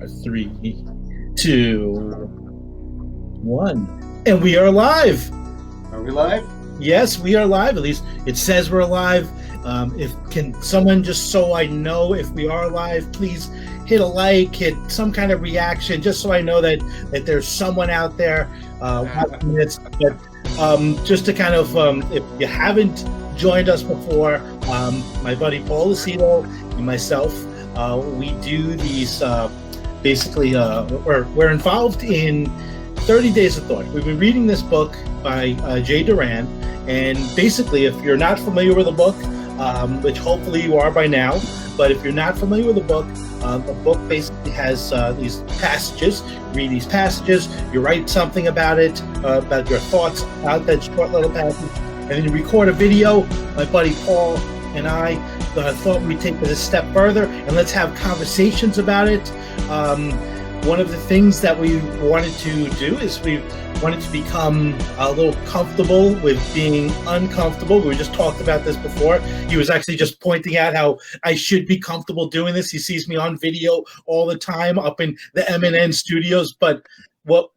3, 2, 1. And we are live. Are we live? Yes, we are live. At least it says we're live. If can someone, just so I know if we are live, please hit a like, hit some kind of reaction, just so I know that there's someone out there watching this. But just to kind of, if you haven't joined us before, my buddy Paul Lucido and myself, we do these. Basically, we're involved in 30 Days of Thought. We've been reading this book by Jay Doran, and basically, if you're not familiar with the book, which hopefully you are by now, but if you're not familiar with the book basically has these passages. You read these passages, you write something about it, about your thoughts about that short little passage, and then you record a video. My buddy Paul and I thought we'd take it a step further and let's have conversations about it. One of the things that we wanted to do is we wanted to become a little comfortable with being uncomfortable. We just talked about this before. He was actually just pointing out how I should be comfortable doing this. He sees me on video all the time up in the M&N studios, but what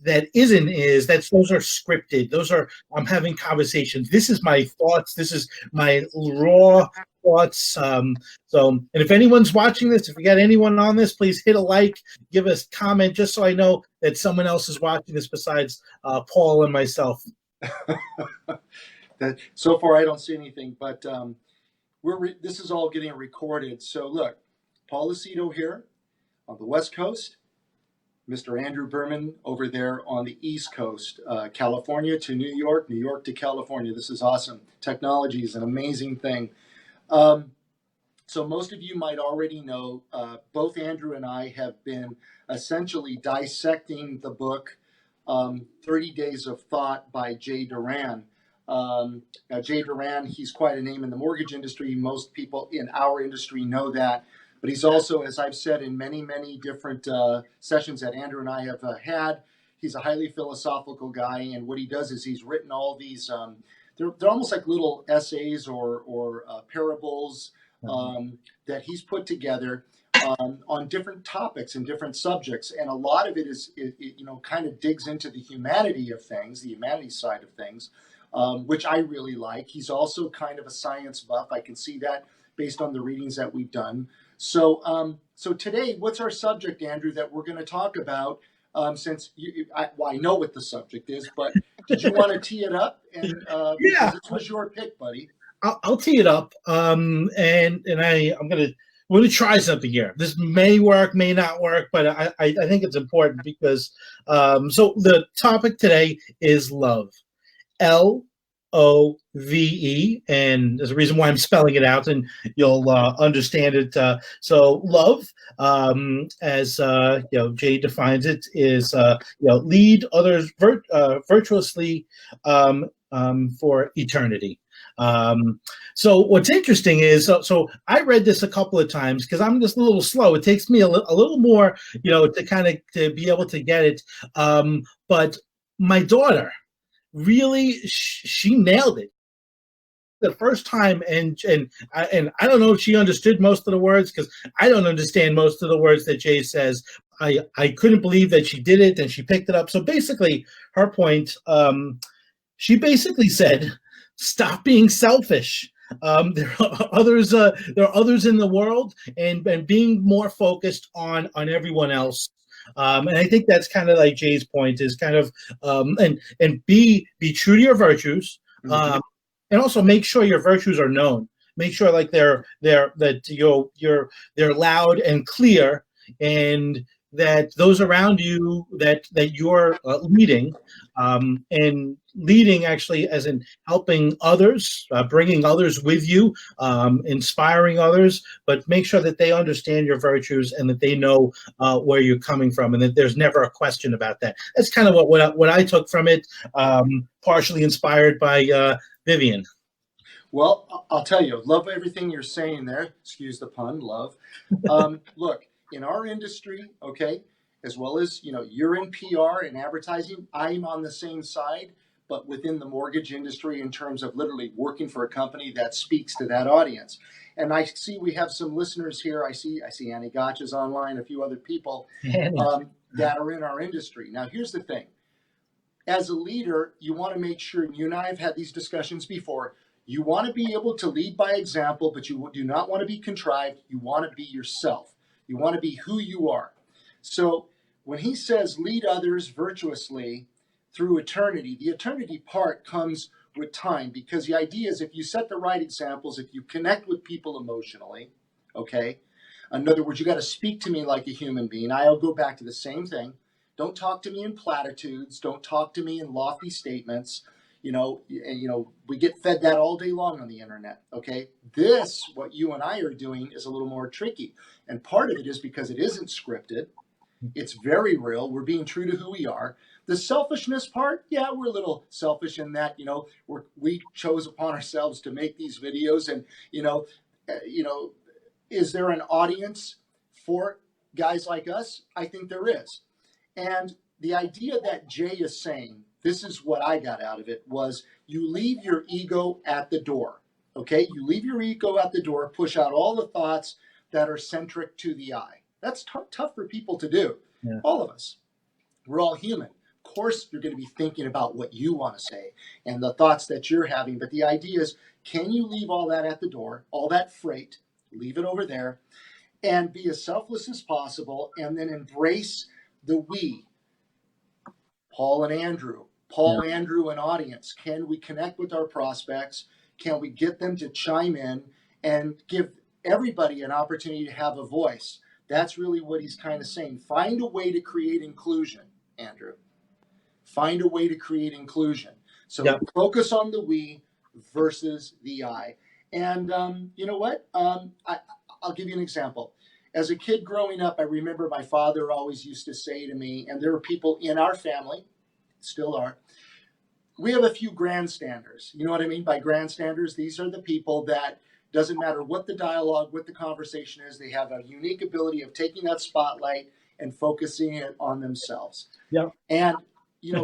that isn't is that those are scripted. Those are, I'm having conversations. This is my thoughts. This is my raw thoughts. And if anyone's watching this, if we got anyone on this, please hit a like, give us a comment, just so I know that someone else is watching this besides Paul and myself. So far, I don't see anything, but this is all getting recorded. So look, Paul Lucido here on the West Coast, Mr. Andrew Berman over there on the East Coast, California to New York, New York to California. This is awesome. Technology is an amazing thing. So most of you might already know, both Andrew and I have been essentially dissecting the book 30 Days of Thought by Jay Doran. Now, Jay Doran, he's quite a name in the mortgage industry. Most people in our industry know that. But he's also, as I've said in many, many different sessions that Andrew and I have had, he's a highly philosophical guy. And what he does is he's written all these, they're almost like little essays or parables that he's put together on different topics and different subjects. And a lot of it is, kind of digs into the humanity of things, the humanity side of things, which I really like. He's also kind of a science buff. I can see that based on the readings that we've done. So today, what's our subject, Andrew, that we're going to talk about? Since I know what the subject is, but did you want to tee it up? And Yeah, this was your pick, buddy. I'll tee it up. And we're gonna try something here. This may work, may not work, but I think it's important because so the topic today is love. L-O-V-E, and there's a reason why I'm spelling it out, and you'll understand it. So love, as Jay defines it, is lead others virtuously for eternity. So what's interesting is, so I read this a couple of times because I'm just a little slow. It takes me a little more, to kind of to be able to get it. But my daughter, really, she nailed it the first time, and I don't know if she understood most of the words, because I don't understand most of the words that Jay says. I couldn't believe that she did it and she picked it up. So basically, her point, she basically said, stop being selfish. There are others in the world, and being more focused on everyone else. And I think that's kind of like Jay's point, is kind of and be true to your virtues, and also make sure your virtues are known. Make sure like they're loud and clear, and that those around you that you're leading, and leading actually as in helping others, bringing others with you, inspiring others, but make sure that they understand your virtues and that they know where you're coming from, and that there's never a question about that. That's kind of what I took from it, partially inspired by Vivian. Well, I'll tell you, love everything you're saying there. Excuse the pun, love. Look, in our industry, okay, as well as, you're in PR and advertising, I'm on the same side, but within the mortgage industry in terms of literally working for a company that speaks to that audience. And I see we have some listeners here. I see Annie Gotch's online, a few other people that are in our industry. Now, here's the thing. As a leader, you want to make sure, and you and I have had these discussions before, you want to be able to lead by example, but you do not want to be contrived. You want to be yourself. You want to be who you are. So when he says lead others virtuously through eternity, the eternity part comes with time, because the idea is if you set the right examples, if you connect with people emotionally, okay? In other words, you got to speak to me like a human being. I'll go back to the same thing. Don't talk to me in platitudes. Don't talk to me in lofty statements. We get fed that all day long on the internet, okay? This, what you and I are doing, is a little more tricky. And part of it is because it isn't scripted. It's very real. We're being true to who we are. The selfishness part, yeah, we're a little selfish in that, we chose upon ourselves to make these videos, and, is there an audience for guys like us? I think there is. And the idea that Jay is saying, this is what I got out of it, was you leave your ego at the door, okay? You leave your ego at the door, push out all the thoughts that are centric to the I. That's tough for people to do. Yeah. All of us. We're all human. Of course, you're going to be thinking about what you want to say and the thoughts that you're having. But the idea is, can you leave all that at the door, all that freight, leave it over there, and be as selfless as possible, and then embrace the we, Paul and Andrew, Andrew and audience. Can we connect with our prospects? Can we get them to chime in and give everybody an opportunity to have a voice? That's really what he's kind of saying. Find a way to create inclusion, Andrew. Find a way to create inclusion. So focus on the we versus the I. And you know what? I'll give you an example. As a kid growing up, I remember my father always used to say to me, and there were people in our family, still are, we have a few grandstanders. You know what I mean by grandstanders? These are the people that doesn't matter what the dialogue, what the conversation is, they have a unique ability of taking that spotlight and focusing it on themselves. Yeah. And,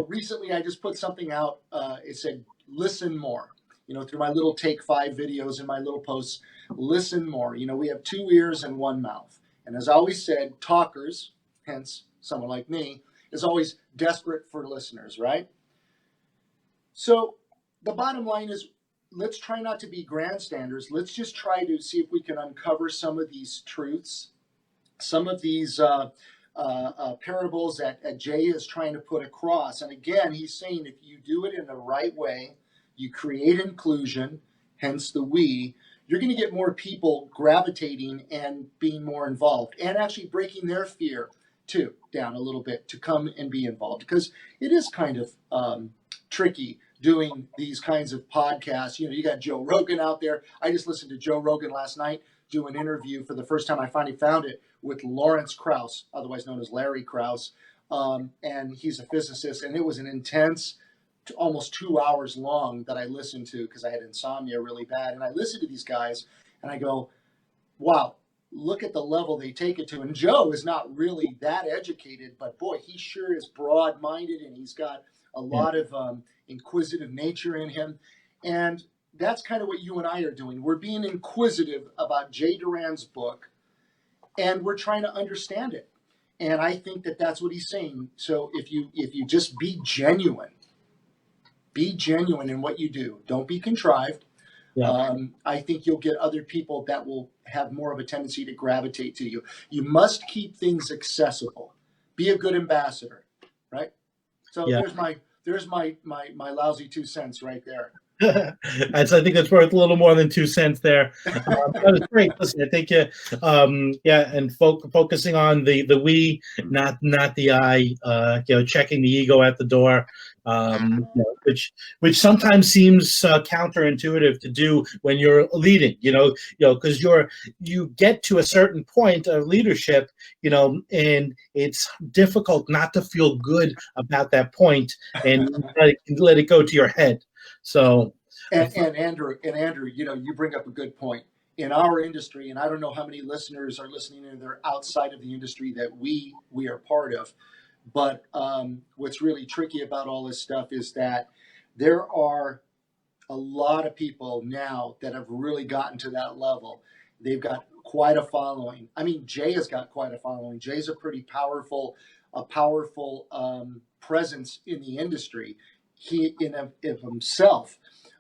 recently I just put something out. It said, listen more. Through my little Take 5 videos and my little posts, listen more. We have 2 ears and 1 mouth. And as I always said, talkers, hence someone like me, is always desperate for listeners, right? So the bottom line is, let's try not to be grandstanders. Let's just try to see if we can uncover some of these truths, some of these parables that Jay is trying to put across. And again, he's saying if you do it in the right way, you create inclusion, hence the we, you're going to get more people gravitating and being more involved, and actually breaking their fear too down a little bit to come and be involved, because it is kind of tricky doing these kinds of podcasts. You got Joe Rogan out there. I just listened to Joe Rogan last night do an interview for the first time. I finally found it with Lawrence Krauss, otherwise known as Larry Krauss, and he's a physicist, and it was an intense, almost 2 hours long that I listened to because I had insomnia really bad. And I listened to these guys and I go, wow, look at the level they take it to. And Joe is not really that educated, but boy, he sure is broad-minded, and he's got a lot of inquisitive nature in him. And that's kind of what you and I are doing. We're being inquisitive about Jay Doran's book, and we're trying to understand it. And I think that that's what he's saying. So if you just be genuine in what you do. Don't be contrived. Yeah. I think you'll get other people that will have more of a tendency to gravitate to you. You must keep things accessible. Be a good ambassador, right? So there's my lousy 2 cents right there. I think that's worth a little more than 2 cents there. That was great. Listen, I think and focusing on the we, not the I. Checking the ego at the door, which sometimes seems counterintuitive to do when you're leading. Because you get to a certain point of leadership, and it's difficult not to feel good about that point and let it go to your head. So, and Andrew, you bring up a good point. In our industry, and I don't know how many listeners are listening and they're outside of the industry that we are part of, but what's really tricky about all this stuff is that there are a lot of people now that have really gotten to that level. They've got quite a following. I mean, Jay has got quite a following. Jay's a pretty powerful presence in the industry. He in of himself.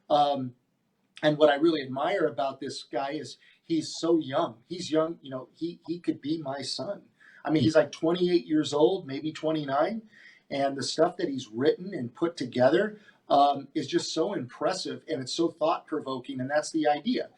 And what I really admire about this guy is he's so young. He's young, you know, he could be my son. I mean, he's like 28 years old, maybe 29. And the stuff that he's written and put together is just so impressive, and it's so thought-provoking, and that's the idea.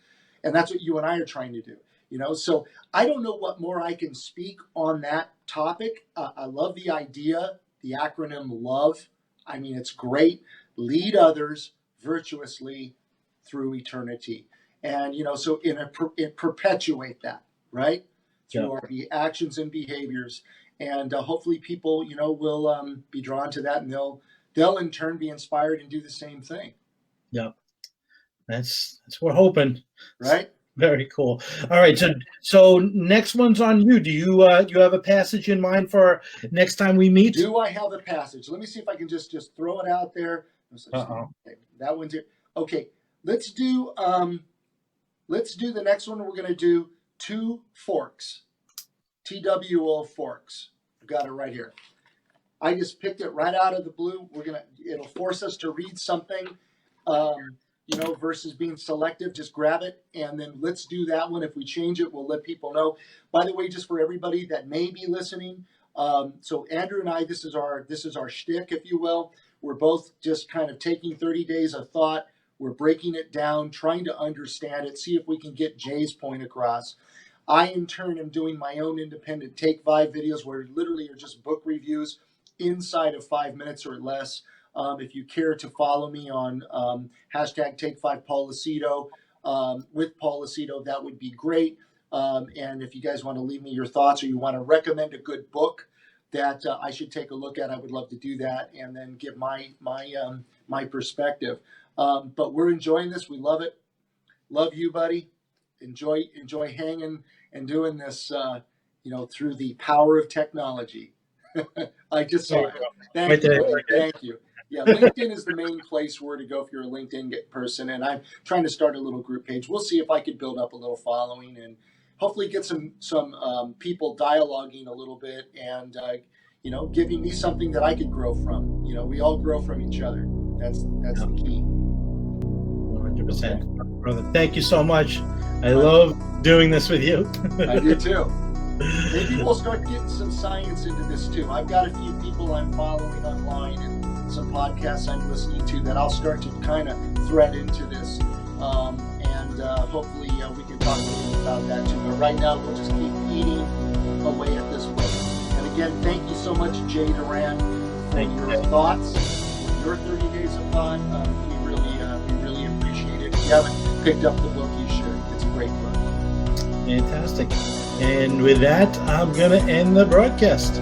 And that's what you and I are trying to do, you know? So I don't know what more I can speak on that topic. I love the idea, the acronym LOVE. I mean, it's great. Lead others virtuously through eternity. And, you know, so it perpetuate that, right? Through our actions and behaviors. And hopefully people, you know, will be drawn to that, and they'll in turn be inspired and do the same thing. Yeah. That's what we're hoping. Right? Very cool. All right. So next one's on you. Do you have a passage in mind for next time we meet? Do I have a passage? Let me see if I can just throw it out there. Okay, that one's here. Okay. Let's do the next one. We're going to do Two Forks. TWO Forks. I've got it right here. I just picked it right out of the blue. It'll force us to read something, you know, versus being selective. Just grab it, and then let's do that one. If we change it, we'll let people know. By the way, just for everybody that may be listening, so Andrew and I, this is our shtick, if you will. We're both just kind of taking 30 days of thought. We're breaking it down, trying to understand it, see if we can get Jay's point across. I, in turn, am doing my own independent Take 5 videos where literally are just book reviews inside of 5 minutes or less. If you care to follow me on hashtag Take 5 Paul Lucido, with Paul Lucido, that would be great. And if you guys want to leave me your thoughts, or you want to recommend a good book that I should take a look at, I would love to do that, and then give my perspective. But we're enjoying this. We love it. Love you, buddy. Enjoy hanging and doing this, you know, through the power of technology. I just saw it. Thank you. Yeah, LinkedIn is the main place where to go if you're a LinkedIn person, and I'm trying to start a little group page. We'll see if I could build up a little following and hopefully get some people dialoguing a little bit, and you know, giving me something that I could grow from. You know, we all grow from each other. That's the key. 100%. Brother, thank you so much. I love doing this with you. I do too. Maybe we'll start getting some science into this too. I've got a few people I'm following online and some podcasts I'm listening to that I'll start to kind of thread into this. And hopefully we can talk a little bit about that too. But right now we'll just keep eating away at this book. And again, thank you so much, Jay Doran, for your thoughts, your 30 days of thought. We really appreciate it. If you haven't picked up the book, you should. It's a great book. Fantastic. And with that, I'm going to end the broadcast.